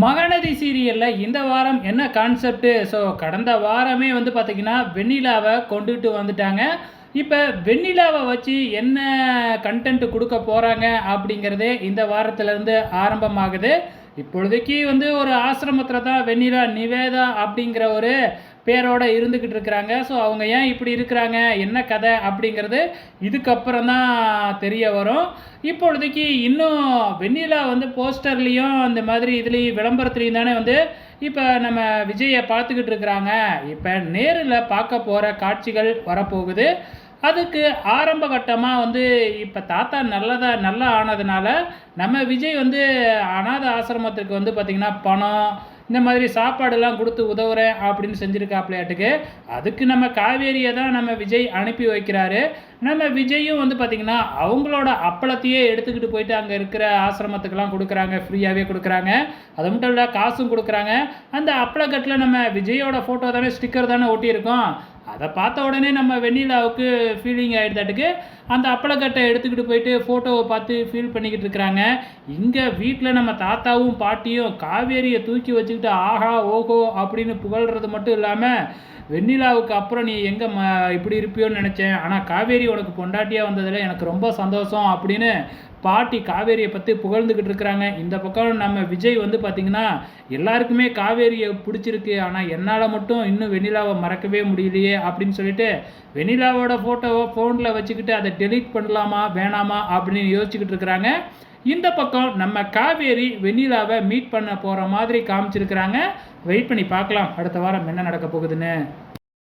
மகநதி சீரியல்ல இந்த வாரம் என்ன கான்செப்ட்? கடந்த வாரமே வந்து பார்த்தீங்கன்னா, வெண்ணிலாவ கொண்டுட்டு வந்துட்டாங்க. இப்ப வெண்ணிலாவ வச்சு என்ன கன்டென்ட் குடுக்க போறாங்க அப்படிங்கிறதே இந்த வாரத்திலருந்து ஆரம்பமாகுது. இப்பொழுதைக்கு வந்து ஒரு ஆசிரமத்தில தான் வெண்ணிலா, நிவேதா அப்படிங்கிற ஒரு பேரோட இருந்துகிட்டு இருக்கிறாங்க. அவங்க ஏன் இப்படி இருக்கிறாங்க? என்ன கதை? அப்படிங்கிறது இதுக்கப்புறம் தான் தெரிய வரும். இப்பொழுதைக்கு இன்னும் வெண்ணிலா வந்து போஸ்டர்லேயும் இந்த மாதிரி இதுலேயும் விளம்பரத்துலேயும் தானே வந்து இப்போ நம்ம விஜயை பார்த்துக்கிட்டு இருக்கிறாங்க. இப்போ நேரில் பார்க்க போகிற காட்சிகள் வரப்போகுது. அதுக்கு ஆரம்ப கட்டமாக வந்து இப்போ தாத்தா நல்லா ஆனதுனால நம்ம விஜய் வந்து அநாத ஆசிரமத்துக்கு வந்து பார்த்திங்கன்னா பணம் இந்த மாதிரி சாப்பாடுலாம் கொடுத்து உதவுறேன் அப்படின்னு செஞ்சுருக்காப்லையாட்டுக்கு. அதுக்கு நம்ம காவேரியை தான் நம்ம விஜய் அனுப்பி வைக்கிறாரு. நம்ம விஜயும் வந்து பார்த்திங்கன்னா அவங்களோட அப்பளத்தையே எடுத்துக்கிட்டு போயிட்டு அங்கே இருக்கிற ஆசிரமத்துக்கெல்லாம் கொடுக்குறாங்க, ஃப்ரீயாகவே கொடுக்குறாங்க. அது மட்டும் இல்லை, காசும் கொடுக்குறாங்க. அந்த அப்பளக்கட்டில் நம்ம விஜயோட ஃபோட்டோ தானே, ஸ்டிக்கர் தானே ஒட்டியிருக்கோம். அதை பார்த்த உடனே நம்ம வெண்ணிலாவுக்கு ஃபீலிங் ஆகிடுதாட்டுக்கு அந்த அப்பளக்கட்டை எடுத்துக்கிட்டு போயிட்டு ஃபோட்டோவை பார்த்து ஃபீல் பண்ணிக்கிட்டு இருக்கிறாங்க. இங்கே வீட்டில் நம்ம தாத்தாவும் பாட்டியும் காவேரியை தூக்கி வச்சுக்கிட்டு ஆஹா ஓஹோ அப்படின்னு புகழ்கிறது மட்டும் இல்லாமல், வெண்ணிலாவுக்கு அப்புறம் நீ எங்கே இப்படி இருப்பியோன்னு நினச்சேன், ஆனால் காவேரி உனக்கு பொண்டாட்டியாக வந்ததில் எனக்கு ரொம்ப சந்தோஷம் அப்படின்னு பாட்டி காவேரியை பற்றி புகழ்ந்துக்கிட்டு இருக்கிறாங்க. இந்த பக்கம் நம்ம விஜய் வந்து பார்த்திங்கன்னா எல்லாருக்குமே காவேரியை பிடிச்சிருக்கு, ஆனால் என்னால் மட்டும் இன்னும் வெண்ணிலாவை மறக்கவே முடியலையே அப்படின்னு சொல்லிட்டு வெண்ணிலாவோட ஃபோட்டோவை ஃபோனில் வச்சுக்கிட்டு அதை டெலீட் பண்ணலாமா வேணாமா அப்படின்னு யோசிச்சுக்கிட்டு இருக்கிறாங்க. இந்த பக்கம் நம்ம காவேரி வெண்ணிலாவை மீட் பண்ண போகிற மாதிரி காமிச்சிருக்கிறாங்க. வெயிட் பண்ணி பார்க்கலாம் அடுத்த வாரம் என்ன நடக்க போகுதுன்னு.